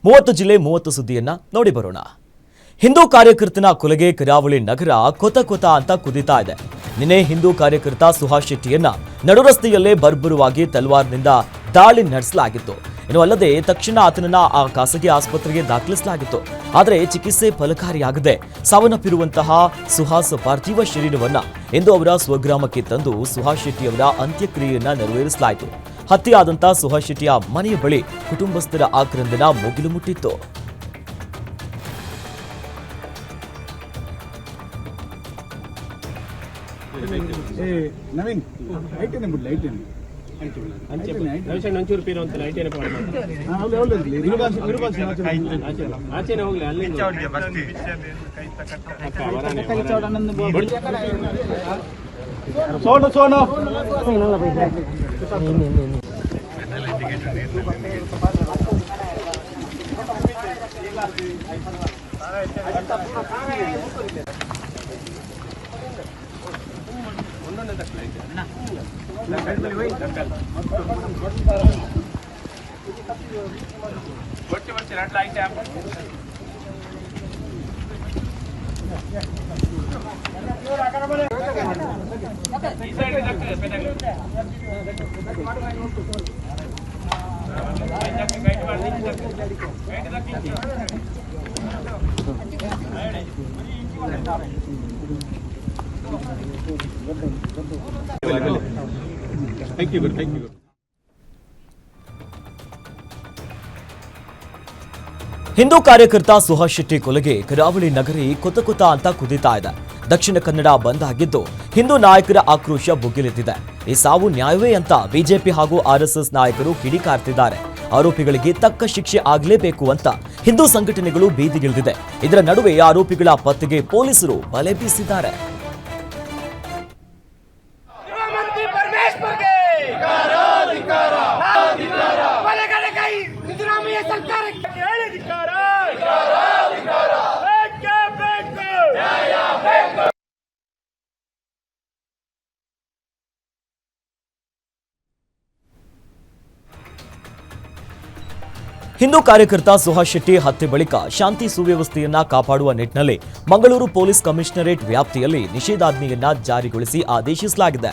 30 ಜಿಲ್ಲೆ 30 ಸುದ್ದಿಯನ್ನ ನೋಡಿ ಬರೋಣ. ಹಿಂದೂ ಕಾರ್ಯಕರ್ತನ ಕೊಲೆಗೆ ಕರಾವಳಿ ನಗರ ಕೊತ ಅಂತ ಕುದಿತಾ ಇದೆ. ನಿನ್ನೆ ಹಿಂದೂ ಕಾರ್ಯಕರ್ತ ಸುಹಾಸ್ ಶೆಟ್ಟಿಯನ್ನ ನಡುರಸ್ತೆಯಲ್ಲೇ ಬರ್ಬರವಾಗಿ ತಲ್ವಾರ್ನಿಂದ ದಾಳಿ ನಡೆಸಲಾಗಿತ್ತು. ಇನ್ನು ಅಲ್ಲದೆ ತಕ್ಷಣ ಆತನನ್ನ ಆ ಖಾಸಗಿ ಆಸ್ಪತ್ರೆಗೆ ದಾಖಲಿಸಲಾಗಿತ್ತು. ಆದರೆ ಚಿಕಿತ್ಸೆ ಫಲಕಾರಿಯಾಗದೆ ಸಾವನ್ನಪ್ಪಿರುವಂತಹ ಸುಹಾಸ್ ಪಾರ್ಥಿವ ಶರೀರವನ್ನ ಇಂದು ಅವರ ಸ್ವಗ್ರಾಮಕ್ಕೆ ತಂದು ಸುಹಾಸ್ ಶೆಟ್ಟಿಯವರ ಅಂತ್ಯಕ್ರಿಯೆಯನ್ನ ನೆರವೇರಿಸಲಾಯಿತು. ಹತ್ಯೆಯಾದಂಥ ಸುಹಾಸ್ ಶೆಟ್ಟಿಯ ಮನೆಯ ಬಳಿ ಕುಟುಂಬಸ್ಥರ ಆಕ್ರಂದನ ಮುಗಿಲು ಮುಟ್ಟಿತ್ತು. ಹಿಂದೂ ಕಾರ್ಯಕರ್ತ ಸುಹಾಸ್ ಶೆಟ್ಟಿ ಕೊಲೆಗೆ ಕರಾವಳಿ ನಗರಿ ಕೊತ ಅಂತ ಕುದಿತಾ ಇದೆ. ದಕ್ಷಿಣ ಕನ್ನಡ ಬಂದ್ ಆಗಿದ್ದು ಹಿಂದೂ ನಾಯಕರ ಆಕ್ರೋಶ ಭುಗಿಲೆದ್ದಿದೆ. ಈ ಸಾವು ನ್ಯಾಯವೇ ಅಂತ ಬಿಜೆಪಿ ಹಾಗೂ ಆರ್ಎಸ್ಎಸ್ ನಾಯಕರು ಕಿಡಿಕಾರ್ತಿದ್ದಾರೆ. ಆರೋಪಿಗಳಿಗೆ ತಕ್ಕ ಶಿಕ್ಷೆ ಆಗಲೇಬೇಕು ಅಂತ ಹಿಂದೂ ಸಂಘಟನೆಗಳು ಬೀದಿಗಿಳಿದಿದೆ. ಇದರ ನಡುವೆ ಆರೋಪಿಗಳ ಪತ್ತೆಗೆ ಪೊಲೀಸರು ಬಲೆ ಬೀಸಿದ್ದಾರೆ. ಹಿಂದೂ ಕಾರ್ಯಕರ್ತ ಸುಹಾಸ್ ಶೆಟ್ಟಿ ಹತ್ಯೆ ಬಳಿಕ ಶಾಂತಿ ಸುವ್ಯವಸ್ಥೆಯನ್ನ ಕಾಪಾಡುವ ನಿಟ್ಟಿನಲ್ಲಿ ಮಂಗಳೂರು ಪೊಲೀಸ್ ಕಮಿಷನರೇಟ್ ವ್ಯಾಪ್ತಿಯಲ್ಲಿ ನಿಷೇಧಾಜ್ಞೆಯನ್ನ ಜಾರಿಗೊಳಿಸಿ ಆದೇಶಿಸಲಾಗಿದೆ.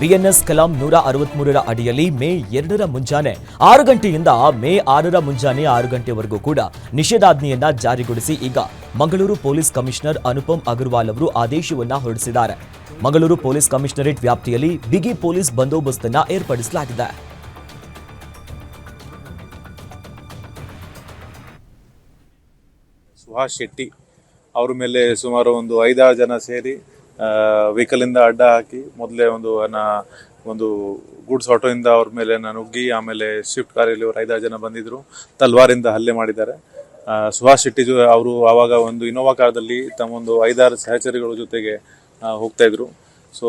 ಬಿಎನ್ಎಸ್ ಕಲಂ 163ರ ಅಡಿಯಲ್ಲಿ ಮೇ 2ರ ಮುಂಜಾನೆ 6 ಗಂಟೆಯಿಂದ ಮೇ 6ರ ಮುಂಜಾನೆ 6 ಗಂಟೆವರೆಗೂ ಕೂಡ ನಿಷೇಧಾಜ್ಞೆಯನ್ನ ಜಾರಿಗೊಳಿಸಿ ಈಗ ಮಂಗಳೂರು ಪೊಲೀಸ್ ಕಮಿಷನರ್ ಅನುಪಮ್ ಅಗರ್ವಾಲ್ ಅವರು ಆದೇಶವನ್ನ ಹೊರಡಿಸಿದ್ದಾರೆ. ಮಂಗಳೂರು ಪೊಲೀಸ್ ಕಮಿಷನರೇಟ್ ವ್ಯಾಪ್ತಿಯಲ್ಲಿ ಬಿಗಿ ಪೊಲೀಸ್ ಬಂದೋಬಸ್ತನ್ನ ಏರ್ಪಡಿಸಲಾಗಿದೆ. ಸುಹಾಸ್ ಶೆಟ್ಟಿ ಅವ್ರ ಮೇಲೆ ಸುಮಾರು ಒಂದು 5-6 ಜನ ಸೇರಿ ವೆಹಿಕಲ್ ಇಂದ ಅಡ್ಡ ಹಾಕಿ ಮೊದಲೇ ಒಂದು ಗೂಡ್ಸ್ ಆಟೋ ಇಂದ ಅವ್ರ ಮೇಲೆ ನುಗ್ಗಿ ಆಮೇಲೆ ಸ್ವಿಫ್ಟ್ ಕಾರಲ್ಲಿ ಅವರು 5-6 ಜನ ಬಂದಿದ್ರು, ತಲ್ವಾರಿಂದ ಹಲ್ಲೆ ಮಾಡಿದ್ದಾರೆ. ಸುಹಾಸ್ ಶೆಟ್ಟಿ ಅವರು ಆವಾಗ ಒಂದು ಇನೋವಾ ಕಾರ್ದಲ್ಲಿ ತಮ್ಮೊಂದು 5-6 ಸಹಚರಿಗಳ ಜೊತೆಗೆ ಹೋಗ್ತಾ ಇದ್ರು. ಸೊ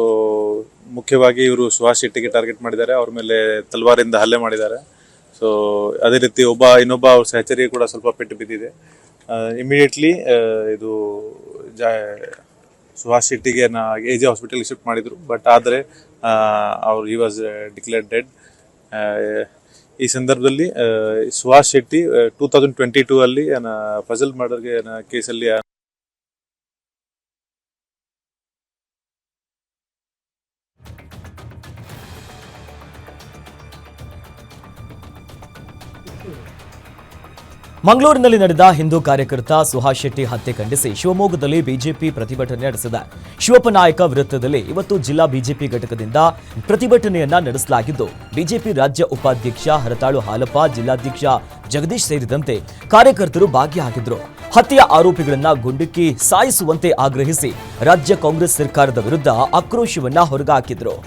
ಮುಖ್ಯವಾಗಿ ಇವರು ಸುಹಾಸ್ ಶೆಟ್ಟಿಗೆ ಟಾರ್ಗೆಟ್ ಮಾಡಿದ್ದಾರೆ, ಅವ್ರ ಮೇಲೆ ತಲ್ವಾರಿಂದ ಹಲ್ಲೆ ಮಾಡಿದ್ದಾರೆ. ಸೊ ಅದೇ ರೀತಿ ಇನ್ನೊಬ್ಬ ಅವ್ರ ಸಹಚರಿಗೆ ಕೂಡ ಸ್ವಲ್ಪ ಪೆಟ್ಟು ಬಿದ್ದಿದೆ. ಇಮಿಡಿಯೇಟ್ಲಿ ಇದು ಸುಹಾಸ್ ಶೆಟ್ಟಿಗೆ ಎಜೆ ಹಾಸ್ಪಿಟಲ್ಗೆ ಶಿಫ್ಟ್ ಮಾಡಿದ್ರು. ಬಟ್ ಆದರೆ ಹಿ ವಾಸ್ ಡಿಕ್ಲೇರ್ಡ್ ಡೆಡ್. ಈ ಸಂದರ್ಭದಲ್ಲಿ ಸುಹಾಸ್ ಶೆಟ್ಟಿ 2022 ಅಲ್ಲಿ ಫಜಲ್ ಮರ್ಡರ್ಗೆ ಕೇಸಲ್ಲಿ ಮಂಗಳೂರಿನಲ್ಲಿ ನಡೆದ ಹಿಂದೂ ಕಾರ್ಯಕರ್ತ ಸುಹಾಸ್ ಶೆಟ್ಟಿ ಹತ್ಯೆ ಖಂಡಿಸಿ ಶಿವಮೊಗ್ಗದಲ್ಲಿ ಬಿಜೆಪಿ ಪ್ರತಿಭಟನೆ ನಡೆಸಿದೆ. ಶಿವಪ್ಪನಾಯಕ ವೃತ್ತದಲ್ಲಿ ಇವತ್ತು ಜಿಲ್ಲಾ ಬಿಜೆಪಿ ಘಟಕದಿಂದ ಪ್ರತಿಭಟನೆಯನ್ನ ನಡೆಸಲಾಗಿದ್ದು, ಬಿಜೆಪಿ ರಾಜ್ಯ ಉಪಾಧ್ಯಕ್ಷ ಹರತಾಳು ಹಾಲಪ್ಪ, ಜಿಲ್ಲಾಧ್ಯಕ್ಷ ಜಗದೀಶ್ ಸೇರಿದಂತೆ ಕಾರ್ಯಕರ್ತರು ಭಾಗಿಯಾಗಿದ್ದರು. ಹತ್ಯೆಯ ಆರೋಪಿಗಳನ್ನ ಗುಂಡಿಕ್ಕಿ ಸಾಯಿಸುವಂತೆ ಆಗ್ರಹಿಸಿ ರಾಜ್ಯ ಕಾಂಗ್ರೆಸ್ ಸರ್ಕಾರದ ವಿರುದ್ಧ ಆಕ್ರೋಶವನ್ನ ಹೊರಗಾಕಿದ್ರು.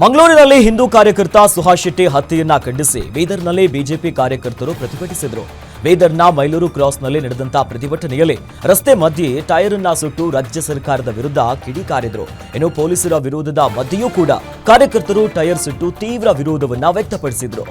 ಮಂಗಳೂರಿನಲ್ಲಿ ಹಿಂದೂ ಕಾರ್ಯಕರ್ತ ಸುಹಾಸ್ ಶೆಟ್ಟಿ ಹತ್ಯೆಯನ್ನ ಖಂಡಿಸಿ ಬೀದರ್ನಲ್ಲಿ ಬಿಜೆಪಿ ಕಾರ್ಯಕರ್ತರು ಪ್ರತಿಭಟಿಸಿದರು. ಬೀದರ್ನ ಮೈಲೂರು ಕ್ರಾಸ್ನಲ್ಲಿ ನಡೆದಂತಹ ಪ್ರತಿಭಟನೆಯಲ್ಲಿ ರಸ್ತೆ ಮಧ್ಯೆ ಟೈರ್ ಅನ್ನ ಸುಟ್ಟು ರಾಜ್ಯ ಸರ್ಕಾರದ ವಿರುದ್ಧ ಕಿಡಿಕಾರಿದರು. ಇನ್ನು ಪೊಲೀಸರ ವಿರೋಧದ ಮಧ್ಯೆಯೂ ಕೂಡ ಕಾರ್ಯಕರ್ತರು ಟೈರ್ ಸುಟ್ಟು ತೀವ್ರ ವಿರೋಧವನ್ನ ವ್ಯಕ್ತಪಡಿಸಿದರು.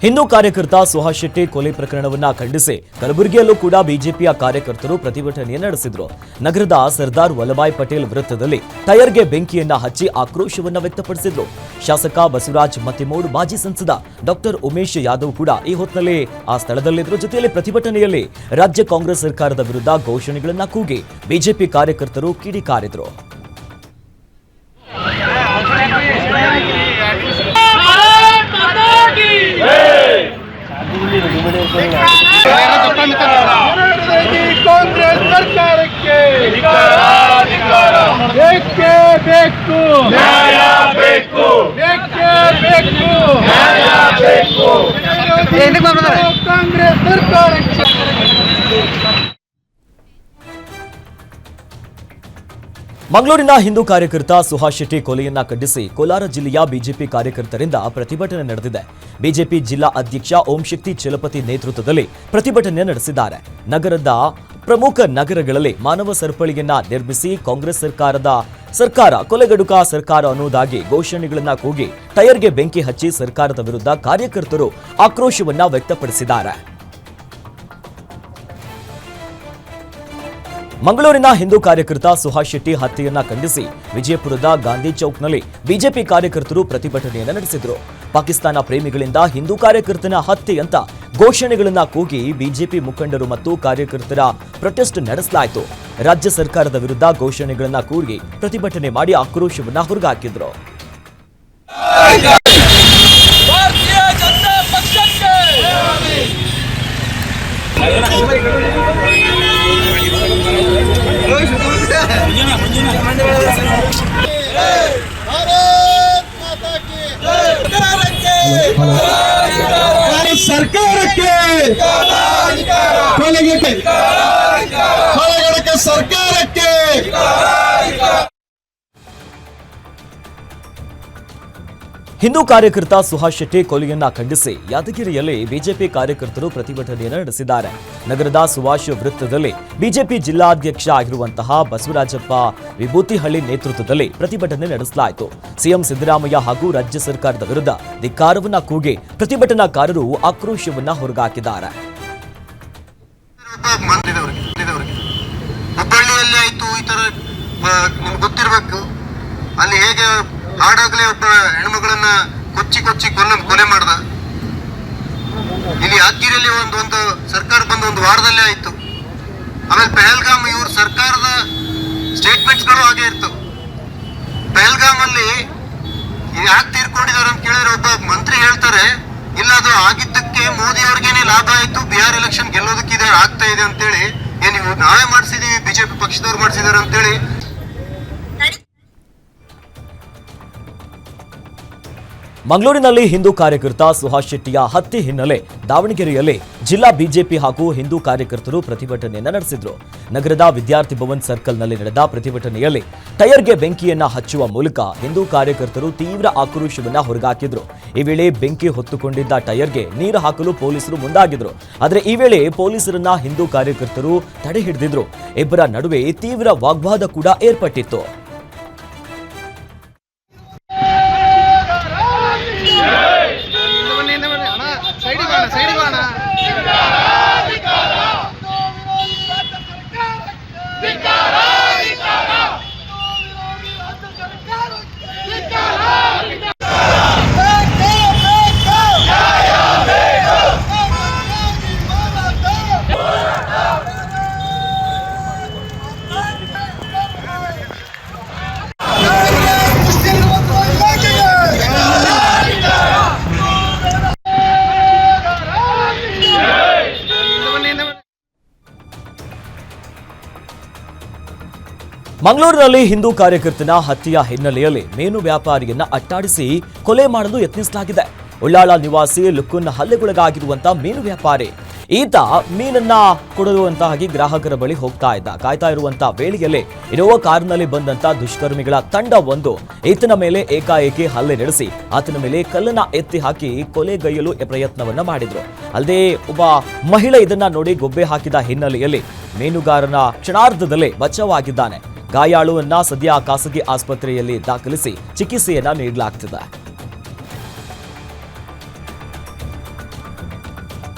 ಹಿಂದೂ ಕಾರ್ಯಕರ್ತ ಸುಹಾಸ್ ಶೆಟ್ಟಿ ಕೊಲೆ ಪ್ರಕರಣವನ್ನ ಖಂಡಿಸಿ ಕಲಬುರಗಿಯಲ್ಲೂ ಕೂಡ ಬಿಜೆಪಿಯ ಕಾರ್ಯಕರ್ತರು ಪ್ರತಿಭಟನೆ ನಡೆಸಿದರು. ನಗರದ ಸರ್ದಾರ್ ವಲ್ಲಭಾಯ್ ಪಟೇಲ್ ವೃತ್ತದಲ್ಲಿ ಟೈರ್ಗೆ ಬೆಂಕಿಯನ್ನ ಹಚ್ಚಿ ಆಕ್ರೋಶವನ್ನ ವ್ಯಕ್ತಪಡಿಸಿದ್ರು. ಶಾಸಕ ಬಸವರಾಜ್ ಮತ್ತಿಮೂಡ್, ಮಾಜಿ ಸಂಸದ ಡಾಕ್ಟರ್ ಉಮೇಶ್ ಯಾದವ್ ಕೂಡ ಈ ಹೊತ್ತಿನಲ್ಲಿ ಆ ಸ್ಥಳದಲ್ಲಿದ್ದರು. ಜೊತೆಯಲ್ಲಿ ಪ್ರತಿಭಟನೆಯಲ್ಲಿ ರಾಜ್ಯ ಕಾಂಗ್ರೆಸ್ ಸರ್ಕಾರದ ವಿರುದ್ಧ ಘೋಷಣೆಗಳನ್ನ ಕೂಗಿ ಬಿಜೆಪಿ ಕಾರ್ಯಕರ್ತರು ಕಿಡಿಕಾರಿದ್ರು. ಕಾಂಗ್ರೆಸ್ ಸರ್ಕಾರಕ್ಕೆ ಬೇಕೇ ಬೇಕು, ನ್ಯಾಯ ಬೇಕು, ಬೇಕೇ ಬೇಕು, ನ್ಯಾಯ ಬೇಕು, ಕಾಂಗ್ರೆಸ್ ಸರ್ಕಾರಕ್ಕೆ. ಮಂಗಳೂರಿನ ಹಿಂದೂ ಕಾರ್ಯಕರ್ತ ಸುಹಾಸ್ ಶೆಟ್ಟಿ ಕೊಲೆಯನ್ನ ಖಂಡಿಸಿ ಕೋಲಾರ ಜಿಲ್ಲೆಯ ಬಿಜೆಪಿ ಕಾರ್ಯಕರ್ತರಿಂದ ಪ್ರತಿಭಟನೆ ನಡೆದಿದೆ. ಬಿಜೆಪಿ ಜಿಲ್ಲಾ ಅಧ್ಯಕ್ಷ ಓಂ ಶಕ್ತಿ ಚಲಪತಿ ನೇತೃತ್ವದಲ್ಲಿ ಪ್ರತಿಭಟನೆ ನಡೆಸಿದ್ದಾರೆ. ನಗರದ ಪ್ರಮುಖ ನಗರಗಳಲ್ಲಿ ಮಾನವ ಸರಪಳಿಯನ್ನ ನಿರ್ಮಿಸಿ ಕಾಂಗ್ರೆಸ್ ಸರ್ಕಾರ ಕೊಲೆಗಡುಕ ಸರ್ಕಾರ ಅನ್ನೋದಾಗಿ ಘೋಷಣೆಗಳನ್ನ ಕೂಗಿ ಟೈರ್ಗೆ ಬೆಂಕಿ ಹಚ್ಚಿ ಸರ್ಕಾರದ ವಿರುದ್ಧ ಕಾರ್ಯಕರ್ತರು ಆಕ್ರೋಶವನ್ನ ವ್ಯಕ್ತಪಡಿಸಿದ್ದಾರೆ. ಮಂಗಳೂರಿನ ಹಿಂದೂ ಕಾರ್ಯಕರ್ತ ಸುಹಾಸ್ ಶೆಟ್ಟಿ ಹತ್ಯೆಯನ್ನ ಖಂಡಿಸಿ ವಿಜಯಪುರದ ಗಾಂಧಿ ಚೌಕ್ನಲ್ಲಿ ಬಿಜೆಪಿ ಕಾರ್ಯಕರ್ತರು ಪ್ರತಿಭಟನೆಯನ್ನು ನಡೆಸಿದರು. ಪಾಕಿಸ್ತಾನ ಪ್ರೇಮಿಗಳಿಂದ ಹಿಂದೂ ಕಾರ್ಯಕರ್ತನ ಹತ್ಯೆ ಅಂತ ಘೋಷಣೆಗಳನ್ನ ಕೂಗಿ ಬಿಜೆಪಿ ಮುಖಂಡರು ಮತ್ತು ಕಾರ್ಯಕರ್ತರ ಪ್ರೊಟೆಸ್ಟ್ ನಡೆಸಲಾಯಿತು. ರಾಜ್ಯ ಸರ್ಕಾರದ ವಿರುದ್ಧ ಘೋಷಣೆಗಳನ್ನ ಕೂಗಿ ಪ್ರತಿಭಟನೆ ಮಾಡಿ ಆಕ್ರೋಶವನ್ನ ಹೊರಗಾಕಿದ್ರು. ಸರ್ಕಾರಕ್ಕೆ ಕೊಲೆಗಡುಕ ಸರ್ಕಾರಕ್ಕೆ. ಹಿಂದೂ ಕಾರ್ಯಕರ್ತ ಸುಹಾಸ್ ಶೆಟ್ಟಿ ಕೊಲೆಯನ್ನ ಖಂಡಿಸಿ ಯಾದಗಿರಿಯಲ್ಲಿ ಬಿಜೆಪಿ ಕಾರ್ಯಕರ್ತರು ಪ್ರತಿಭಟನೆಯನ್ನು ನಡೆಸಿದ್ದಾರೆ. ನಗರದ ಸುಭಾಷ್ ವೃತ್ತದಲ್ಲಿ ಬಿಜೆಪಿ ಜಿಲ್ಲಾಧ್ಯಕ್ಷ ಆಗಿರುವಂತಹ ಬಸವರಾಜಪ್ಪ ವಿಭೂತಿಹಳ್ಳಿ ನೇತೃತ್ವದಲ್ಲಿ ಪ್ರತಿಭಟನೆ ನಡೆಸಲಾಯಿತು. ಸಿಎಂ ಸಿದ್ದರಾಮಯ್ಯ ಹಾಗೂ ರಾಜ್ಯ ಸರ್ಕಾರದ ವಿರುದ್ಧ ಧಿಕ್ಕಾರವನ್ನ ಕೂಗಿ ಪ್ರತಿಭಟನಾಕಾರರು ಆಕ್ರೋಶವನ್ನ ಹೊರಗಾಕಿದ್ದಾರೆ. ಹುಬ್ಬಳ್ಳಿಯಲ್ಲಿ ಆಯ್ತು, ಈ ತರ ನಿಮ್ಗೆ ಗೊತ್ತಿರಬೇಕು. ಅಲ್ಲಿ ಹೇಗೆ ಹಾಡಾಗಲೇ ಒಬ್ಬ ಹೆಣ್ಮಗಳನ್ನ ಕೊಚ್ಚಿ ಕೊಲೆ ಮಾಡ್ದ. ಇಲ್ಲಿ ಯಾದಗಿರಿಯಲ್ಲಿ ಒಂದು ಸರ್ಕಾರ ಬಂದು ಒಂದು ವಾರದಲ್ಲೇ ಆಯ್ತು. ಆಮೇಲೆ ಪೆಹಲ್ಗಾಮ್, ಇವ್ರ ಸರ್ಕಾರದ ಸ್ಟೇಟ್ಮೆಂಟ್ಸ್ಗಳು ಹಾಗೆ ಇರ್ತವೆ. ಪೆಹಲ್ಗಾಮ್ ಅಲ್ಲಿ ಯಾಕೆ ತೀರ್ಕೊಂಡಿದ್ದಾರೆ ಅಂತ ಕೇಳಿದ್ರೆ ಒಬ್ಬ ಮಂತ್ರಿ ಹೇಳ್ತಾರೆ, ಇಲ್ಲ ಅದು ಆಗಿದ್ದಕ್ಕೆ ಮೋದಿ ಅವ್ರಿಗೇನೆ ಲಾಭ ಆಯ್ತು, ಬಿಹಾರ್ ಎಲೆಕ್ಷನ್ ಗೆಲ್ಲೋದಕ್ಕೆ ಆಗ್ತಾ ಇದೆ ಅಂತೇಳಿ. ನೀವು ನಾವೇ ಮಾಡಿಸಿದೀವಿ, ಬಿಜೆಪಿ ಪಕ್ಷದವ್ರು ಮಾಡಿಸಿದಾರೆ ಅಂತೇಳಿ. ಮಂಗಳೂರಿನಲ್ಲಿ ಹಿಂದೂ ಕಾರ್ಯಕರ್ತ ಸುಹಾಸ್ ಶೆಟ್ಟಿಯ ಹತ್ಯೆ ಹಿನ್ನೆಲೆ ದಾವಣಗೆರೆಯಲ್ಲಿ ಜಿಲ್ಲಾ ಬಿಜೆಪಿ ಹಾಗೂ ಹಿಂದೂ ಕಾರ್ಯಕರ್ತರು ಪ್ರತಿಭಟನೆಯನ್ನು ನಡೆಸಿದರು. ನಗರದ ವಿದ್ಯಾರ್ಥಿ ಭವನ್ ಸರ್ಕಲ್ನಲ್ಲಿ ನಡೆದ ಪ್ರತಿಭಟನೆಯಲ್ಲಿ ಟೈರ್ಗೆ ಬೆಂಕಿಯನ್ನ ಹಚ್ಚುವ ಮೂಲಕ ಹಿಂದೂ ಕಾರ್ಯಕರ್ತರು ತೀವ್ರ ಆಕ್ರೋಶವನ್ನ ಹೊರಗಾಕಿದ್ರು. ಈ ವೇಳೆ ಬೆಂಕಿ ಹೊತ್ತುಕೊಂಡಿದ್ದ ಟೈರ್ಗೆ ನೀರು ಹಾಕಲು ಪೊಲೀಸರು ಮುಂದಾಗಿದ್ರು. ಆದರೆ ಈ ವೇಳೆ ಪೊಲೀಸರನ್ನ ಹಿಂದೂ ಕಾರ್ಯಕರ್ತರು ತಡೆ ಹಿಡಿದಿದ್ರು. ಇಬ್ಬರ ನಡುವೆ ತೀವ್ರ ವಾಗ್ವಾದ ಕೂಡ ಏರ್ಪಟ್ಟಿತ್ತು. ಮಂಗಳೂರಿನಲ್ಲಿ ಹಿಂದೂ ಕಾರ್ಯಕರ್ತನ ಹತ್ಯೆಯ ಹಿನ್ನೆಲೆಯಲ್ಲಿ ಮೀನು ವ್ಯಾಪಾರಿಯನ್ನ ಅಟ್ಟಾಡಿಸಿ ಕೊಲೆ ಮಾಡಲು ಯತ್ನಿಸಲಾಗಿದೆ. ಉಳ್ಳಾಳ ನಿವಾಸಿ ಲುಕ್ಕುನ್ ಹಲ್ಲೆಗೊಳಗಾಗಿರುವಂತಹ ಮೀನು ವ್ಯಾಪಾರಿ ಈತ ಮೀನನ್ನ ಕೊಡುವಂತಾಗಿ ಗ್ರಾಹಕರ ಬಳಿ ಕಾಯ್ತಾ ಇರುವಂತಹ ವೇಳೆಯಲ್ಲಿ ಇನೋವಾ ಕಾರಿನಲ್ಲಿ ಬಂದಂತ ದುಷ್ಕರ್ಮಿಗಳ ತಂಡವೊಂದು ಈತನ ಮೇಲೆ ಏಕಾಏಕಿ ಹಲ್ಲೆ ನಡೆಸಿ ಆತನ ಮೇಲೆ ಕಲ್ಲನ್ನ ಎತ್ತಿ ಹಾಕಿ ಕೊಲೆಗೈಯಲು ಪ್ರಯತ್ನವನ್ನ ಮಾಡಿದ್ರು. ಅಲ್ಲದೆ ಒಬ್ಬ ಮಹಿಳೆ ಇದನ್ನ ನೋಡಿ ಗೊಬ್ಬೆ ಹಾಕಿದ ಹಿನ್ನೆಲೆಯಲ್ಲಿ ಮೀನುಗಾರನ ಕ್ಷಣಾರ್ಧದಲ್ಲೇ ಬಚಾವಾಗಿದ್ದಾನೆ. ಗಾಯಾಳುವನ್ನ ಸದ್ಯ ಖಾಸಗಿ ಆಸ್ಪತ್ರೆಯಲ್ಲಿ ದಾಖಲಿಸಿ ಚಿಕಿತ್ಸೆಯನ್ನ ನೀಡಲಾಗ್ತಿದೆ.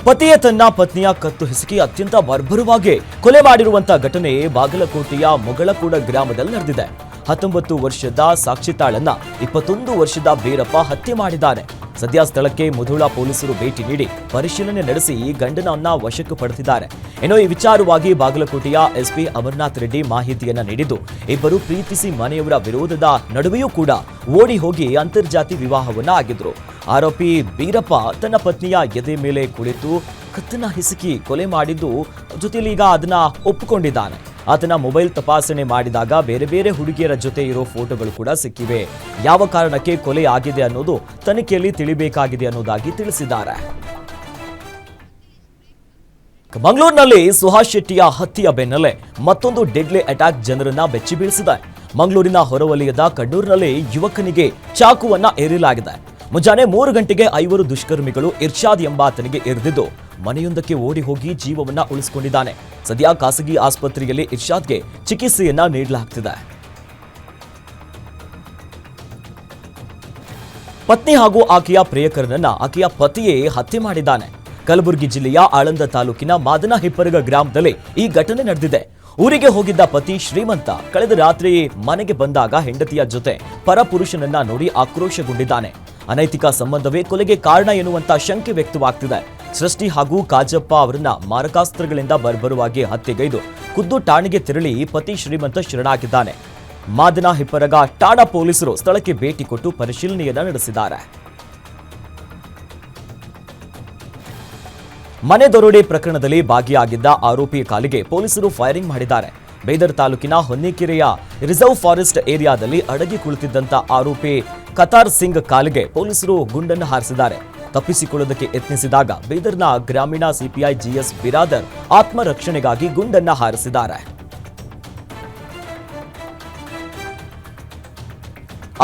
ಪತಿಯೇ ತನ್ನ ಪತ್ನಿಯ ಕತ್ತು ಹಿಸುಕಿ ಅತ್ಯಂತ ಬರ್ಬರವಾಗಿ ಕೊಲೆ ಮಾಡಿರುವಂತಹ ಘಟನೆ ಬಾಗಲಕೋಟೆಯ ಮೊಗಳಕೂಡ ಗ್ರಾಮದಲ್ಲಿ ನಡೆದಿದೆ. 19 ವರ್ಷದ ಸಾಕ್ಷಿತಾಳನ್ನ 21 ವರ್ಷದ ಬೀರಪ್ಪ ಹತ್ಯೆ ಮಾಡಿದ್ದಾನೆ. ಸದ್ಯ ಸ್ಥಳಕ್ಕೆ ಮುಧೋಳ ಪೊಲೀಸರು ಭೇಟಿ ನೀಡಿ ಪರಿಶೀಲನೆ ನಡೆಸಿ ಗಂಡನನ್ನ ವಶಕ್ಕೆ ಪಡೆದಿದ್ದಾರೆ. ಇನ್ನು ಈ ವಿಚಾರವಾಗಿ ಬಾಗಲಕೋಟೆಯ ಎಸ್ಪಿ ಅಮರನಾಥ್ ರೆಡ್ಡಿ ಮಾಹಿತಿಯನ್ನ ನೀಡಿದ್ದು, ಇಬ್ಬರು ಪ್ರೀತಿಸಿ ಮನೆಯವರ ವಿರೋಧದ ನಡುವೆಯೂ ಕೂಡ ಓಡಿ ಹೋಗಿ ಅಂತರ್ಜಾತಿ ವಿವಾಹವನ್ನ ಆಗಿದ್ರು. ಆರೋಪಿ ಬೀರಪ್ಪ ತನ್ನ ಪತ್ನಿಯ ಎದೆ ಮೇಲೆ ಕುಳಿತು ಕತ್ತನ್ನ ಹಿಸುಕಿ ಕೊಲೆ ಮಾಡಿದ್ದು ಜೊತೆಲಿ ಈಗ ಅದನ್ನ ಒಪ್ಪಿಕೊಂಡಿದ್ದಾನೆ. ಆತನ ಮೊಬೈಲ್ ತಪಾಸಣೆ ಮಾಡಿದಾಗ ಬೇರೆ ಬೇರೆ ಹುಡುಗಿಯರ ಜೊತೆ ಇರೋ ಫೋಟೋಗಳು ಕೂಡ ಸಿಕ್ಕಿವೆ. ಯಾವ ಕಾರಣಕ್ಕೆ ಕೊಲೆ ಆಗಿದೆ ಅನ್ನೋದು ತನಿಖೆಯಲ್ಲಿ ತಿಳಿಬೇಕಾಗಿದೆ ಅನ್ನೋದಾಗಿ ತಿಳಿಸಿದ್ದಾರೆ. ಮಂಗಳೂರಿನಲ್ಲಿ ಸುಹಾಸ್ ಶೆಟ್ಟಿಯ ಹತ್ಯೆಯ ಬೆನ್ನಲ್ಲೇ ಮತ್ತೊಂದು ಡೆಡ್ಲಿ ಅಟ್ಯಾಕ್ ಜನರನ್ನ ಬೆಚ್ಚಿ ಬೀಳಿಸಿದೆ. ಮಂಗಳೂರಿನ ಹೊರವಲಯದ ಕಣ್ಣೂರಿನಲ್ಲಿ ಯುವಕನಿಗೆ ಚಾಕುವನ್ನ ಏರಿಲಾಗಿದೆ. ಮುಂಜಾನೆ 3 ಗಂಟೆಗೆ 5 ದುಷ್ಕರ್ಮಿಗಳು ಇರ್ಷಾದ್ ಎಂಬಾತನಿಗೆ ಎರೆದಿದ್ದು ಮನೆಯೊಂದಕ್ಕೆ ಓಡಿ ಹೋಗಿ ಜೀವವನ್ನ ಉಳಿಸಿಕೊಂಡಿದ್ದಾನೆ. ಸದ್ಯ ಖಾಸಗಿ ಆಸ್ಪತ್ರೆಯಲ್ಲಿ ಇರ್ಷಾದ್ಗೆ ಚಿಕಿತ್ಸೆಯನ್ನ ನೀಡಲಾಗ್ತಿದೆ. ಪತ್ನಿ ಹಾಗೂ ಆಕೆಯ ಪ್ರಿಯಕರನನ್ನ ಆಕೆಯ ಪತಿಯೇ ಹತ್ಯೆ ಮಾಡಿದ್ದಾನೆ. ಕಲಬುರಗಿ ಜಿಲ್ಲೆಯ ಆಳಂದ ತಾಲೂಕಿನ ಮಾದನ ಹಿಪ್ಪರಗ ಗ್ರಾಮದಲ್ಲಿ ಈ ಘಟನೆ ನಡೆದಿದೆ. ಊರಿಗೆ ಹೋಗಿದ್ದ ಪತಿ ಶ್ರೀಮಂತ ಕಳೆದ ರಾತ್ರಿ ಮನೆಗೆ ಬಂದಾಗ ಹೆಂಡತಿಯ ಜೊತೆ ಪರಪುರುಷನನ್ನ ನೋಡಿ ಆಕ್ರೋಶಗೊಂಡಿದ್ದಾನೆ. ಅನೈತಿಕ ಸಂಬಂಧವೇ ಕೊಲೆಗೆ ಕಾರಣ ಎನ್ನುವಂತ ಶಂಕೆ ವ್ಯಕ್ತವಾಗ್ತಿದೆ. ಸೃಷ್ಟಿ ಹಾಗೂ ಕಾಜಪ್ಪ ಅವರನ್ನ ಮಾರಕಾಸ್ತ್ರಗಳಿಂದ ಬರ್ಬರವಾಗಿ ಹತ್ಯೆಗೈದು ಖುದ್ದು ಠಾಣೆಗೆ ತೆರಳಿ ಪತಿ ಶ್ರೀಮಂತ ಶರಣಾಗಿದ್ದಾನೆ. ಮಾದನ ಹಿಪ್ಪರಗ ಠಾಣಾ ಪೊಲೀಸರು ಸ್ಥಳಕ್ಕೆ ಭೇಟಿ ಕೊಟ್ಟು ಪರಿಶೀಲನೆಯನ್ನ ನಡೆಸಿದ್ದಾರೆ. ಮನೆ ದರೋಡೆ ಪ್ರಕರಣದಲ್ಲಿ ಭಾಗಿಯಾಗಿದ್ದ ಆರೋಪಿ ಕಾಲಿಗೆ ಪೊಲೀಸರು ಫೈರಿಂಗ್ ಮಾಡಿದ್ದಾರೆ. ಬೀದರ್ ತಾಲೂಕಿನ ಹೊನ್ನಿಕೆರೆಯ ರಿಸರ್ವ್ ಫಾರೆಸ್ಟ್ ಏರಿಯಾದಲ್ಲಿ ಅಡಗಿ ಕುಳಿತಿದ್ದಂತ ಆರೋಪಿ ಕತಾರ್ ಸಿಂಗ್ ಕಾಲಿಗೆ ಪೊಲೀಸರು ಗುಂಡನ್ನು ಹಾರಿಸಿದ್ದಾರೆ. ತಪ್ಪಿಸಿಕೊಳ್ಳೋದಕ್ಕೆ ಯತ್ನಿಸಿದಾಗ ಬೀದರ್ನ ಗ್ರಾಮೀಣ ಸಿಪಿಐ ಜಿಎಸ್ ಬಿರಾದರ್ ಆತ್ಮರಕ್ಷಣೆಗಾಗಿ ಗುಂಡನ್ನ ಹಾರಿಸಿದ್ದಾರೆ.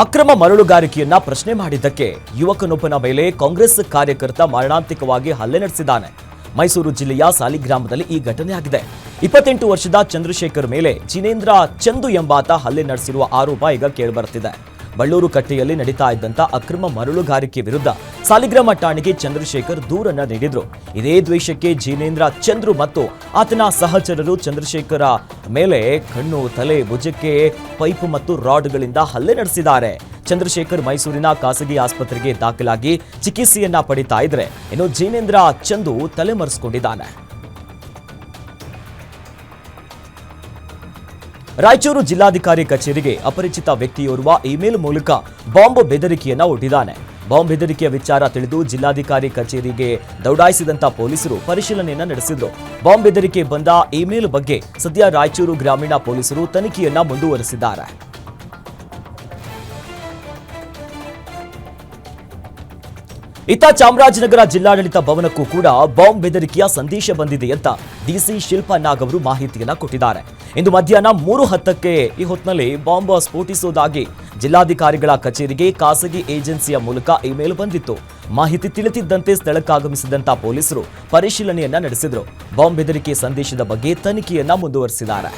ಅಕ್ರಮ ಮರಳುಗಾರಿಕೆಯನ್ನ ಪ್ರಶ್ನೆ ಮಾಡಿದ್ದಕ್ಕೆ ಯುವಕನೊಬ್ಬನ ಮೇಲೆ ಕಾಂಗ್ರೆಸ್ ಕಾರ್ಯಕರ್ತ ಮಾರಣಾಂತಿಕವಾಗಿ ಹಲ್ಲೆ ನಡೆಸಿದ್ದಾನೆ. ಮೈಸೂರು ಜಿಲ್ಲೆಯ ಸಾಲಿಗ್ರಾಮದಲ್ಲಿ ಈ ಘಟನೆ ಆಗಿದೆ. 28 ವರ್ಷದ ಚಂದ್ರಶೇಖರ್ ಮೇಲೆ ಜಿನೇಂದ್ರ ಚಂದು ಎಂಬಾತ ಹಲ್ಲೆ ನಡೆಸಿರುವ ಆರೋಪ ಈಗ ಕೇಳಿಬರುತ್ತಿದೆ. ಬಳ್ಳೂರು ಕಟ್ಟೆಯಲ್ಲಿ ನಡೀತಾ ಇದ್ದಂತ ಅಕ್ರಮ ಮರಳುಗಾರಿಕೆ ವಿರುದ್ಧ ಸಾಲಿಗ್ರಾಮ ಠಾಣೆಗೆ ಚಂದ್ರಶೇಖರ್ ದೂರನ್ನ ನೀಡಿದ್ರು. ಇದೇ ದ್ವೇಷಕ್ಕೆ ಜಿನೇಂದ್ರ ಚಂದ್ರು ಮತ್ತು ಆತನ ಸಹಚರರು ಚಂದ್ರಶೇಖರ ಮೇಲೆ ಕಣ್ಣು, ತಲೆ, ಭುಜಕ್ಕೆ ಪೈಪ್ ಮತ್ತು ರಾಡ್ಗಳಿಂದ ಹಲ್ಲೆ ನಡೆಸಿದ್ದಾರೆ. ಚಂದ್ರಶೇಖರ್ ಮೈಸೂರಿನ ಖಾಸಗಿ ಆಸ್ಪತ್ರೆಗೆ ದಾಖಲಾಗಿ ಚಿಕಿತ್ಸೆಯನ್ನ ಪಡಿತಾ ಇದ್ರೆ, ಇನ್ನು ಜಿನೇಂದ್ರ ಚಂದು ತಲೆಮರೆಸಿಕೊಂಡಿದ್ದಾನೆ. ರಾಯಚೂರು ಜಿಲ್ಲಾಧಿಕಾರಿ ಕಚೇರಿಗೆ ಅಪರಿಚಿತ ವ್ಯಕ್ತಿಯೋರ್ವ ಇಮೇಲ್ ಮೂಲಕ ಬಾಂಬ್ ಬೆದರಿಕೆಯನ್ನ ಒಡ್ಡಿದ್ದಾನೆ. ಬಾಂಬ್ ಬೆದರಿಕೆಯ ವಿಚಾರ ತಿಳಿದು ಜಿಲ್ಲಾಧಿಕಾರಿ ಕಚೇರಿಗೆ ದೌಡಾಯಿಸಿದಂತ ಪೊಲೀಸರು ಪರಿಶೀಲನೆಯನ್ನ ನಡೆಸಿದ್ರು. ಬಾಂಬ್ ಬೆದರಿಕೆ ಬಂದ ಇಮೇಲ್ ಬಗ್ಗೆ ಸದ್ಯ ರಾಯಚೂರು ಗ್ರಾಮೀಣ ಪೊಲೀಸರು ತನಿಖೆಯನ್ನ ಮುಂದುವರೆಸಿದ್ದಾರೆ. ಇತ್ತ ಚಾಮರಾಜನಗರ ಜಿಲ್ಲಾಡಳಿತ ಭವನಕ್ಕೂ ಕೂಡ ಬಾಂಬ್ ಬೆದರಿಕೆಯ ಸಂದೇಶ ಬಂದಿದೆ ಅಂತ ಡಿಸಿ ಶಿಲ್ಪಾ ನಾಗ್ ಅವರು ಮಾಹಿತಿಯನ್ನ ಕೊಟ್ಟಿದ್ದಾರೆ. ಇಂದು ಮಧ್ಯಾಹ್ನ 3:10ಕ್ಕೆ ಈ ಹೊತ್ತಿನಲ್ಲಿ ಬಾಂಬ್ ಸ್ಫೋಟಿಸುವುದಾಗಿ ಜಿಲ್ಲಾಧಿಕಾರಿಗಳ ಕಚೇರಿಗೆ ಖಾಸಗಿ ಏಜೆನ್ಸಿಯ ಮೂಲಕ ಇಮೇಲ್ ಬಂದಿತ್ತು. ಮಾಹಿತಿ ತಿಳಿದಿದ್ದಂತೆ ಸ್ಥಳಕ್ಕಾಗಮಿಸಿದಂತ ಪೊಲೀಸರು ಪರಿಶೀಲನೆಯನ್ನ ನಡೆಸಿದ್ರು. ಬಾಂಬ್ ಬೆದರಿಕೆ ಸಂದೇಶದ ಬಗ್ಗೆ ತನಿಖೆಯನ್ನ ಮುಂದುವರೆಸಿದ್ದಾರೆ.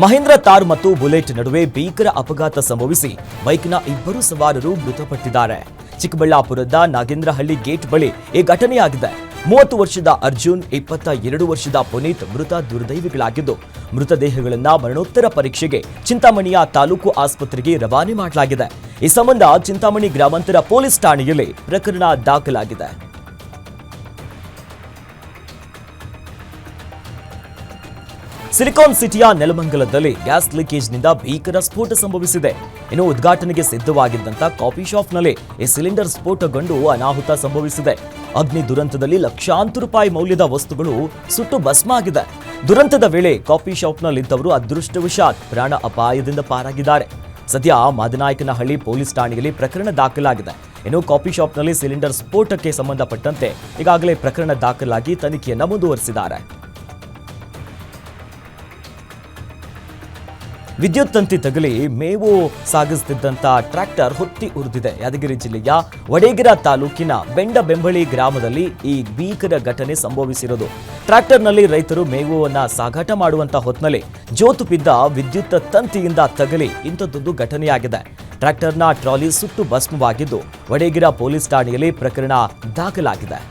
ಮಹೇಂದ್ರ ತಾರ್ ಮತ್ತು ಬುಲೆಟ್ ನಡುವೆ ಭೀಕರ ಅಪಘಾತ ಸಂಭವಿಸಿ ಬೈಕ್ನ 2 ಸವಾರರು ಮೃತಪಟ್ಟಿದ್ದಾರೆ. ಚಿಕ್ಕಬಳ್ಳಾಪುರದ ನಾಗೇಂದ್ರಹಳ್ಳಿ ಗೇಟ್ ಬಳಿ ಈ ಘಟನೆಯಾಗಿದೆ. 30 ವರ್ಷದ ಅರ್ಜುನ್, 22 ವರ್ಷದ ಪುನೀತ್ ಮೃತ ದುರ್ದೈವಿಗಳಾಗಿದ್ದು, ಮೃತದೇಹಗಳನ್ನ ಮರಣೋತ್ತರ ಪರೀಕ್ಷೆಗೆ ಚಿಂತಾಮಣಿಯ ತಾಲೂಕು ಆಸ್ಪತ್ರೆಗೆ ರವಾನೆ ಮಾಡಲಾಗಿದೆ. ಈ ಸಂಬಂಧ ಚಿಂತಾಮಣಿ ಗ್ರಾಮಾಂತರ ಪೊಲೀಸ್ ಠಾಣೆಯಲ್ಲಿ ಪ್ರಕರಣ ದಾಖಲಾಗಿದೆ. ಸಿಲಿಕಾನ್ ಸಿಟಿಯ ನೆಲಮಂಗಲದಲ್ಲಿ ಗ್ಯಾಸ್ ಲೀಕೇಜ್ನಿಂದ ಭೀಕರ ಸ್ಫೋಟ ಸಂಭವಿಸಿದೆ. ಇನ್ನು ಉದ್ಘಾಟನೆಗೆ ಸಿದ್ಧವಾಗಿದ್ದಂತ ಕಾಫಿ ಶಾಪ್ನಲ್ಲಿ ಈ ಸಿಲಿಂಡರ್ ಸ್ಫೋಟಗೊಂಡು ಅನಾಹುತ ಸಂಭವಿಸಿದೆ. ಅಗ್ನಿ ದುರಂತದಲ್ಲಿ ಲಕ್ಷಾಂತರ ರೂಪಾಯಿ ಮೌಲ್ಯದ ವಸ್ತುಗಳು ಸುಟ್ಟು ಭಸ್ಮ ಆಗಿದೆ. ದುರಂತದ ವೇಳೆ ಕಾಫಿ ಶಾಪ್ನಲ್ಲಿದ್ದವರು ಅದೃಷ್ಟವಶಾತ್ ಪ್ರಾಣ ಅಪಾಯದಿಂದ ಪಾರಾಗಿದ್ದಾರೆ. ಸದ್ಯ ಮಾದನಾಯಕನಹಳ್ಳಿ ಪೊಲೀಸ್ ಠಾಣೆಯಲ್ಲಿ ಪ್ರಕರಣ ದಾಖಲಾಗಿದೆ. ಇನ್ನು ಕಾಫಿ ಶಾಪ್ನಲ್ಲಿ ಸಿಲಿಂಡರ್ ಸ್ಫೋಟಕ್ಕೆ ಸಂಬಂಧಪಟ್ಟಂತೆ ಈಗಾಗಲೇ ಪ್ರಕರಣ ದಾಖಲಾಗಿ ತನಿಖೆಯನ್ನು ಮುಂದುವರೆಸಿದ್ದಾರೆ. ವಿದ್ಯುತ್ ತಂತಿ ತಗುಲಿ ಮೇವು ಸಾಗಿಸುತ್ತಿದ್ದಂಥ ಟ್ರ್ಯಾಕ್ಟರ್ ಹೊತ್ತಿ ಉರಿದಿದೆ. ಯಾದಗಿರಿ ಜಿಲ್ಲೆಯ ವಡೇಗೆರ ತಾಲೂಕಿನ ಬೆಂಡಬೆಂಬಳಿ ಗ್ರಾಮದಲ್ಲಿ ಈ ಭೀಕರ ಘಟನೆ ಸಂಭವಿಸಿರೋದು. ಟ್ರ್ಯಾಕ್ಟರ್ನಲ್ಲಿ ರೈತರು ಮೇವನ್ನು ಸಾಗಾಟ ಮಾಡುವಂತ ಹೊತ್ತಿನಲ್ಲಿ ಜೋತು ಬಿದ್ದ ವಿದ್ಯುತ್ ತಂತಿಯಿಂದ ತಗುಲಿ ಇಂಥದ್ದೊಂದು ಘಟನೆಯಾಗಿದೆ. ಟ್ರ್ಯಾಕ್ಟರ್ನ ಟ್ರಾಲಿ ಸುಟ್ಟು ಭಸ್ಮವಾಗಿದ್ದು ವಡೇಗೆರ ಪೊಲೀಸ್ ಠಾಣೆಯಲ್ಲಿ ಪ್ರಕರಣ ದಾಖಲಾಗಿದೆ.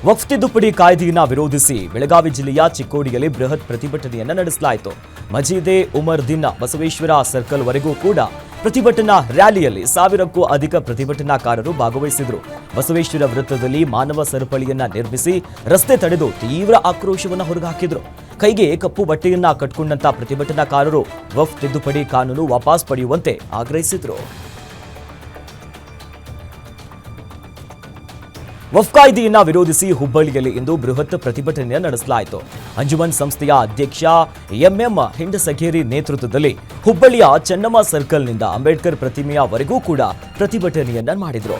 ವಕ್ಫ್ ತಿದ್ದುಪಡಿ ಕಾಯ್ದೆಯನ್ನು ವಿರೋಧಿಸಿ ಬೆಳಗಾವಿ ಜಿಲ್ಲೆಯ ಚಿಕ್ಕೋಡಿಯಲ್ಲಿ ಬೃಹತ್ ಪ್ರತಿಭಟನೆಯನ್ನು ನಡೆಸಲಾಯಿತು. ಮಜೀದೆ ಉಮರ್ ದಿನ್ ಬಸವೇಶ್ವರ ಸರ್ಕಲ್ ವರೆಗೂ ಕೂಡ ಪ್ರತಿಭಟನಾ ರ್ಯಾಲಿಯಲ್ಲಿ 1000ಕ್ಕೂ ಅಧಿಕ ಪ್ರತಿಭಟನಾಕಾರರು ಭಾಗವಹಿಸಿದರು. ಬಸವೇಶ್ವರ ವೃತ್ತದಲ್ಲಿ ಮಾನವ ಸರಪಳಿಯನ್ನ ನಿರ್ಮಿಸಿ ರಸ್ತೆ ತಡೆದು ತೀವ್ರ ಆಕ್ರೋಶವನ್ನು ಹೊರಹಾಕಿದ್ರು. ಕೈಗೆ ಕಪ್ಪು ಬಟ್ಟೆಯನ್ನ ಕಟ್ಟಿಕೊಂಡಂತ ಪ್ರತಿಭಟನಾಕಾರರು ವಕ್ಫ್ ತಿದ್ದುಪಡಿ ಕಾನೂನು ವಾಪಸ್ ಪಡೆಯುವಂತೆ ಆಗ್ರಹಿಸಿದ್ರು. ವಕ್ಫ್ ಕಾಯ್ದೆಯನ್ನ ವಿರೋಧಿಸಿ ಹುಬ್ಬಳ್ಳಿಯಲ್ಲಿ ಇಂದು ಬೃಹತ್ ಪ್ರತಿಭಟನೆ ನಡೆಸಲಾಯಿತು. ಅಂಜುಮನ್ ಸಂಸ್ಥೆಯ ಅಧ್ಯಕ್ಷ ಎಂಎಂ ಹಿಂಡಸಗೇರಿ ನೇತೃತ್ವದಲ್ಲಿ ಹುಬ್ಬಳ್ಳಿಯ ಚೆನ್ನಮ್ಮ ಸರ್ಕಲ್ನಿಂದ ಅಂಬೇಡ್ಕರ್ ಪ್ರತಿಮೆಯವರೆಗೂ ಕೂಡ ಪ್ರತಿಭಟನೆಯನ್ನ ಮಾಡಿದರು.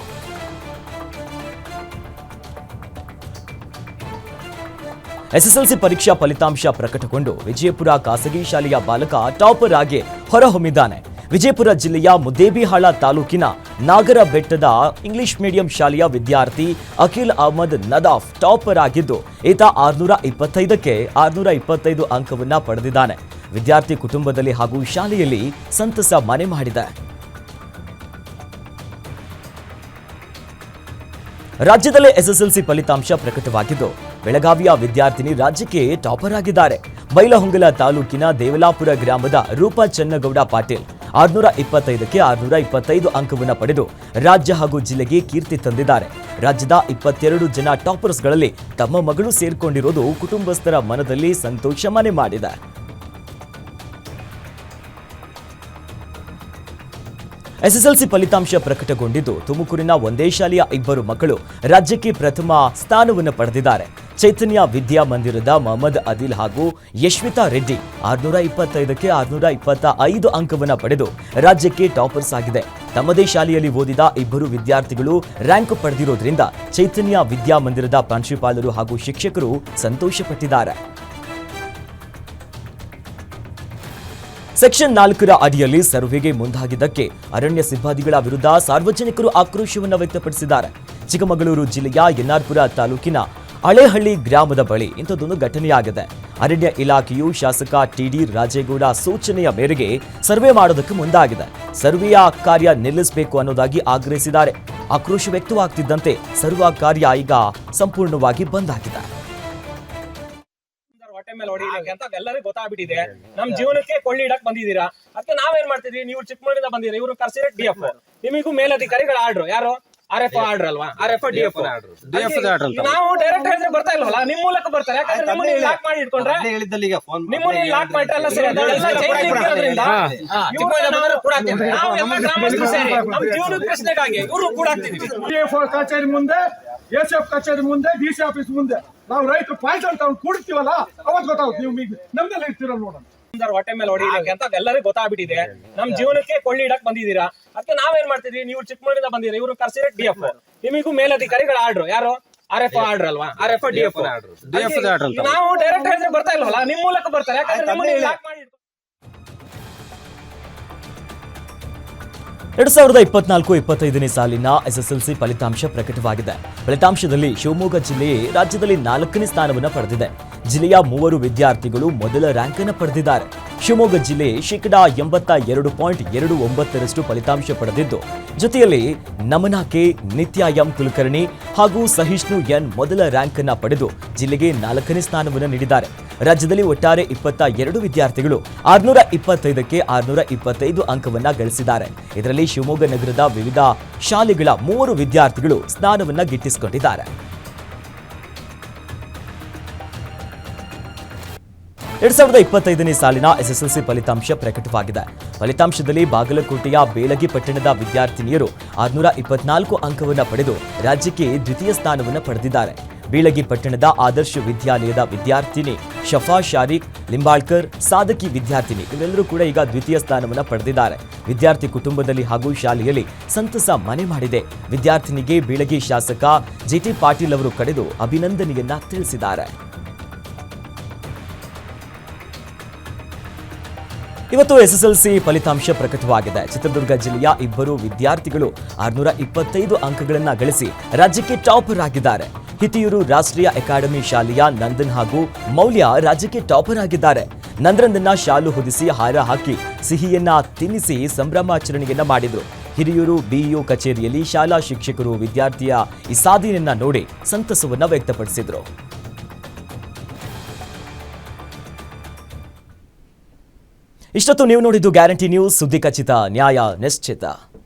ಎಸ್ಎಸ್ಎಲ್ಸಿ ಪರೀಕ್ಷಾ ಫಲಿತಾಂಶ ಪ್ರಕಟಗೊಂಡು ವಿಜಯಪುರ ಖಾಸಗಿ ಶಾಲೆಯ ಬಾಲಕ ಟಾಪರ್ ಆಗಿ ಹೊರಹೊಮ್ಮಿದ್ದಾನೆ. ವಿಜಯಪುರ ಜಿಲ್ಲೆಯ ಮುದ್ದೇಬಿಹಾಳ ತಾಲೂಕಿನ ನಾಗರ ಬೆಟ್ಟದ ಇಂಗ್ಲಿಷ್ ಮೀಡಿಯಂ ಶಾಲೆಯ ವಿದ್ಯಾರ್ಥಿ ಅಖಿಲ್ ಅಹಮದ್ ನದಾಫ್ ಟಾಪರ್ ಆಗಿದ್ದು ಈತ 625ಕ್ಕೆ 625 ಅಂಕವನ್ನ ಪಡೆದಿದ್ದಾನೆ. ವಿದ್ಯಾರ್ಥಿ ಕುಟುಂಬದಲ್ಲಿ ಹಾಗೂ ಶಾಲೆಯಲ್ಲಿ ಸಂತಸ ಮನೆ ಮಾಡಿದೆ. ರಾಜ್ಯದಲ್ಲೇ ಎಸ್ಎಸ್ಎಲ್ಸಿ ಫಲಿತಾಂಶ ಪ್ರಕಟವಾಗಿದ್ದು ಬೆಳಗಾವಿಯ ವಿದ್ಯಾರ್ಥಿನಿ ರಾಜ್ಯಕ್ಕೆ ಟಾಪರ್ ಆಗಿದ್ದಾರೆ. ಬೈಲಹೊಂಗಲ ತಾಲೂಕಿನ ದೇವಲಾಪುರ ಗ್ರಾಮದ ರೂಪಾ ಚನ್ನಗೌಡ ಪಾಟೀಲ್ 625ಕ್ಕೆ 625 ಅಂಕವನ್ನು ಪಡೆದು ರಾಜ್ಯ ಹಾಗೂ ಜಿಲ್ಲೆಗೆ ಕೀರ್ತಿ ತಂದಿದ್ದಾರೆ. ರಾಜ್ಯದ 22 ಜನ ಟಾಪರ್ಸ್ಗಳಲ್ಲಿ ತಮ್ಮ ಮಗಳು ಸೇರ್ಕೊಂಡಿರೋದು ಕುಟುಂಬಸ್ಥರ ಮನದಲ್ಲಿ ಸಂತೋಷ ಮನೆ ಮಾಡಿದೆ. ಎಸ್ಎಸ್ಎಲ್ಸಿ ಫಲಿತಾಂಶ ಪ್ರಕಟಗೊಂಡಿದ್ದು ತುಮಕೂರಿನ ಒಂದೇ ಶಾಲೆಯ 2 ಮಕ್ಕಳು ರಾಜ್ಯಕ್ಕೆ ಪ್ರಥಮ ಸ್ಥಾನವನ್ನು ಪಡೆದಿದ್ದಾರೆ. ಚೈತನ್ಯ ವಿದ್ಯಾಮಂದಿರದ ಮೊಹಮ್ಮದ್ ಆದಿಲ್ ಹಾಗೂ ಯಶ್ವಿತಾ ರೆಡ್ಡಿ 625ಕ್ಕೆ 625 ಅಂಕವನ್ನು ಪಡೆದು ರಾಜ್ಯಕ್ಕೆ ಟಾಪರ್ಸ್ ಆಗಿದೆ. ತಮ್ಮದೇ ಶಾಲೆಯಲ್ಲಿ ಓದಿದ 2 ವಿದ್ಯಾರ್ಥಿಗಳು ರ್ಯಾಂಕ್ ಪಡೆದಿರೋದ್ರಿಂದ ಚೈತನ್ಯ ವಿದ್ಯಾಮಂದಿರದ ಪ್ರಾಂಶುಪಾಲರು ಹಾಗೂ ಶಿಕ್ಷಕರು ಸಂತೋಷಪಟ್ಟಿದ್ದಾರೆ. ಸೆಕ್ಷನ್ 4ರ ಅಡಿಯಲ್ಲಿ ಸರ್ವೆಗೆ ಮುಂದಾಗಿದ್ದಕ್ಕೆ ಅರಣ್ಯ ಸಿಬ್ಬಂದಿಗಳ ವಿರುದ್ಧ ಸಾರ್ವಜನಿಕರು ಆಕ್ರೋಶವನ್ನು ವ್ಯಕ್ತಪಡಿಸಿದ್ದಾರೆ. ಚಿಕ್ಕಮಗಳೂರು ಜಿಲ್ಲೆಯ ಎನ್ಆರ್ಪುರ ತಾಲೂಕಿನ ಹಳೇಹಳ್ಳಿ ಗ್ರಾಮದ ಬಳಿ ಇಂಥದ್ದೊಂದು ಘಟನೆಯಾಗಿದೆ. ಅರಣ್ಯ ಇಲಾಖೆಯು ಶಾಸಕ ಟಿಡಿ ರಾಜೇಗೌಡ ಸೂಚನೆಯ ಮೇರೆಗೆ ಸರ್ವೆ ಮಾಡೋದಕ್ಕೆ ಮುಂದಾಗಿದೆ. ಸರ್ವೆಯ ಕಾರ್ಯ ನಿಲ್ಲಿಸಬೇಕು ಅನ್ನೋದಾಗಿ ಆಗ್ರಹಿಸಿದ್ದಾರೆ. ಆಕ್ರೋಶ ವ್ಯಕ್ತವಾಗ್ತಿದ್ದಂತೆ ಸರ್ವೆ ಕಾರ್ಯ ಈಗ ಸಂಪೂರ್ಣವಾಗಿ ಬಂದ್ ಆಗಿದೆ. ಎಲ್ಲರಿಗೂ ಗೊತ್ತಾಗ್ಬಿಟ್ಟಿದೆ. ನಮ್ ಜೀವನಕ್ಕೆ ಕೊಳ್ಳಿ ಇಡಕ್ ಬಂದಿದ್ದೀರಾ. ಅದಕ್ಕೆ ನಾವೇನ್ ಮಾಡ್ತಿದ್ವಿ, ನೀವು ಚಿಕ್ಕಮಗಳೂರಿಂದ ಬಂದಿದ್ದೀರಾ, ಇವರು ಕರ್ಸಿದ್ರೆ ಡಿಎಫ್, ನಿಮಗೂ ಮೇಲಧಿಕಾರಿಗಳ ಆರ್ಡರ್, ಯಾರು RF ಆರ್ಡರ್ ಅಲ್ವಾ, RF DF ನಾವು ಡೈರೆಕ್ಟ್ ಹೇಳಿದ್ರೆ ಬರ್ತಾ ಇಲ್ವಲ್ಲ, ನಿಮ್ ಮೂಲಕ ಬರ್ತಾರೆ. ಯಾಕಂದ್ರೆ ನಿಮ್ಮನ್ನ ಲಾಕ್ ಮಾಡಿ ಇಟ್ಕೊಂಡ್ರೆ, ನಿಮ್ಮನ್ನ ಲಾಕ್ ಮಾಡಿಟ್ರಲ್ಲ ಸರಿ, ನಾವೆಲ್ಲ ಗ್ರಾಮಸ್ಥರು ಸೇರಿ ನಮ್ ಜೀವನದ ಪ್ರಶ್ನೆಗಾಗಿ ಇವರು ಕೂಡ ಕಚೇರಿ ಮುಂದೆ, SF ಕಚೇರಿ ಮುಂದೆ, DC ಆಫೀಸ್ ಮುಂದೆ ನಾವು ರೈತರು ಪಾಯಿಂಟ್ ಅಂತ ಕೂಡ್ತೀವಲ್ಲ, ಅವತ್ತು ಗೊತ್ತಾಗುತ್ತೆ ನೀವು ನಮ್ದೆಲ್ಲ ಇರ್ತೀರ ನೋಡೋಣ. ಹೊಟ್ಟೆ ಮೇಲೆ ಹೊಡಿಲಿಕ್ಕೆ ಅಂತ ಎಲ್ಲರಿಗೂ ಗೊತ್ತಾಗ್ಬಿಟ್ಟಿದೆ. ನಮ್ ಜೀವನಕ್ಕೆ ಕೊಳ್ಳಿ ಇಡಕ್ ಬಂದಿದ್ದೀರಾ. ಅದಕ್ಕೆ ನಾವೇನ್ ಮಾಡ್ತಿದ್ವಿ, ನೀವು ಚಿಕ್ಕಮಗಳೂರಿಂದ ಬಂದಿದ್ದೀರಾ, ಇವರು ಕರ್ಸಿದ್ರೆ DF, ನಿಮಗೂ ಮೇಲಧಿಕಾರಿಗಳ ಆರ್ಡರ್, ಯಾರು RF ಆರ್ಡರ್ ಅಲ್ವಾ, RF DF ನಾವು ಡೈರೆಕ್ಟ್ ಹೇಳಿದ್ರೆ ಬರ್ತಾ ಇಲ್ವಲ್ಲ, ನಿಮ್ ಮೂಲಕ ಬರ್ತಾರೆ. ಯಾಕಂದ್ರೆ ನಿಮ್ಮನ್ನ ಲಾಕ್ ಮಾಡಿ 2024-25ನೇ ಸಾಲಿನ ಎಸ್ಎಸ್ಎಲ್ಸಿ ಫಲಿತಾಂಶ ಪ್ರಕಟವಾಗಿದೆ. ಫಲಿತಾಂಶದಲ್ಲಿ ಶಿವಮೊಗ್ಗ ಜಿಲ್ಲೆಯೇ ರಾಜ್ಯದಲ್ಲಿ 4ನೇ ಸ್ಥಾನವನ್ನು ಪಡೆದಿದೆ. ಜಿಲ್ಲೆಯ 3 ವಿದ್ಯಾರ್ಥಿಗಳು ಮೊದಲ ರ್ಯಾಂಕ್ ಅನ್ನು ಪಡೆದಿದ್ದಾರೆ. ಶಿವಮೊಗ್ಗ ಜಿಲ್ಲೆ ಶೇಕಡಾ 82.29% ಫಲಿತಾಂಶ ಪಡೆದಿದ್ದು, ಜೊತೆಯಲ್ಲಿ ನಮನಾ ಕೆ, ನಿತ್ಯ ಎಂ ಕುಲಕರ್ಣಿ ಹಾಗೂ ಸಹಿಷ್ಣು ಎನ್ ಮೊದಲ ರ್ಯಾಂಕ್ ಅನ್ನು ಪಡೆದು ಜಿಲ್ಲೆಗೆ 4ನೇ ಸ್ಥಾನವನ್ನು ನೀಡಿದ್ದಾರೆ. ರಾಜ್ಯದಲ್ಲಿ ಒಟ್ಟಾರೆ 22 ವಿದ್ಯಾರ್ಥಿಗಳು 625ಕ್ಕೆ 625 ಅಂಕವನ್ನ ಗಳಿಸಿದ್ದಾರೆ. ಇದರಲ್ಲಿ ಶಿವಮೊಗ್ಗ ನಗರದ ವಿವಿಧ ಶಾಲೆಗಳ 3 ವಿದ್ಯಾರ್ಥಿಗಳು ಸ್ಥಾನವನ್ನ ಗಿಟ್ಟಿಸಿಕೊಂಡಿದ್ದಾರೆ. 2025ನೇ ಸಾಲಿನ ಎಸ್ಎಸ್ಎಲ್ಸಿ ಫಲಿತಾಂಶ ಪ್ರಕಟವಾಗಿದೆ. ಫಲಿತಾಂಶದಲ್ಲಿ ಬಾಗಲಕೋಟೆಯ ಬೇಳಗಿ ಪಟ್ಟಣದ ವಿದ್ಯಾರ್ಥಿನಿಯರು 624 ಅಂಕವನ್ನು ಪಡೆದು ರಾಜ್ಯಕ್ಕೆ ದ್ವಿತೀಯ ಸ್ಥಾನವನ್ನು ಪಡೆದಿದ್ದಾರೆ. ಬೀಳಗಿ ಪಟ್ಟಣದ ಆದರ್ಶ ವಿದ್ಯಾಲಯದ ವಿದ್ಯಾರ್ಥಿನಿ ಶಫಾ ಶಾರಿಕ್ ಲಿಂಬಾಳ್ಕರ್ ಸಾಧಕಿ ವಿದ್ಯಾರ್ಥಿನಿ ಇವೆಲ್ಲರೂ ಕೂಡ ಈಗ ದ್ವಿತೀಯ ಸ್ಥಾನವನ್ನು ಪಡೆದಿದ್ದಾರೆ. ವಿದ್ಯಾರ್ಥಿ ಕುಟುಂಬದಲ್ಲಿ ಹಾಗೂ ಶಾಲೆಯಲ್ಲಿ ಸಂತಸ ಮನೆ ಮಾಡಿದೆ. ವಿದ್ಯಾರ್ಥಿನಿಗೆ ಬೀಳಗಿ ಶಾಸಕ ಜಿಟಿ ಪಾಟೀಲ್ ಅವರು ಕರೆದು ಅಭಿನಂದನೆಯನ್ನ ತಿಳಿಸಿದ್ದಾರೆ. ಇವತ್ತು ಎಸ್ಎಸ್ಎಲ್ಸಿ ಫಲಿತಾಂಶ ಪ್ರಕಟವಾಗಿದೆ. ಚಿತ್ರದುರ್ಗ ಜಿಲ್ಲೆಯ ಇಬ್ಬರು ವಿದ್ಯಾರ್ಥಿಗಳು 625 ಅಂಕಗಳನ್ನು ಗಳಿಸಿ ರಾಜ್ಯಕ್ಕೆ ಟಾಪರ್ ಆಗಿದ್ದಾರೆ. ಹಿತಿಯೂರು ರಾಷ್ಟ್ರೀಯ ಅಕಾಡೆಮಿ ಶಾಲೆಯ ನಂದನ್ ಹಾಗೂ ಮೌಲ್ಯ ರಾಜ್ಯಕ್ಕೆ ಟಾಪರ್ ಆಗಿದ್ದಾರೆ. ನಂದನನ್ನ ಶಾಲು ಹೊದಿಸಿ ಹಾರ ಹಾಕಿ ಸಿಹಿಯನ್ನ ತಿನ್ನಿಸಿ ಸಂಭ್ರಮಾಚರಣೆಯನ್ನ ಮಾಡಿದ್ರು. ಹಿರಿಯೂರು ಬಿಇಒ ಕಚೇರಿಯಲ್ಲಿ ಶಾಲಾ ಶಿಕ್ಷಕರು ವಿದ್ಯಾರ್ಥಿಯ ಈ ಸಾಧನೆಯನ್ನ ನೋಡಿ ಸಂತಸವನ್ನ ವ್ಯಕ್ತಪಡಿಸಿದ್ರು. ಇಷ್ಟೊತ್ತು ನೀವು ನೋಡಿದ್ದು ಗ್ಯಾರಂಟಿ ನ್ಯೂಸ್, ಸುದ್ದಿ ಖಚಿತ, ನ್ಯಾಯ ನಿಶ್ಚಿತ.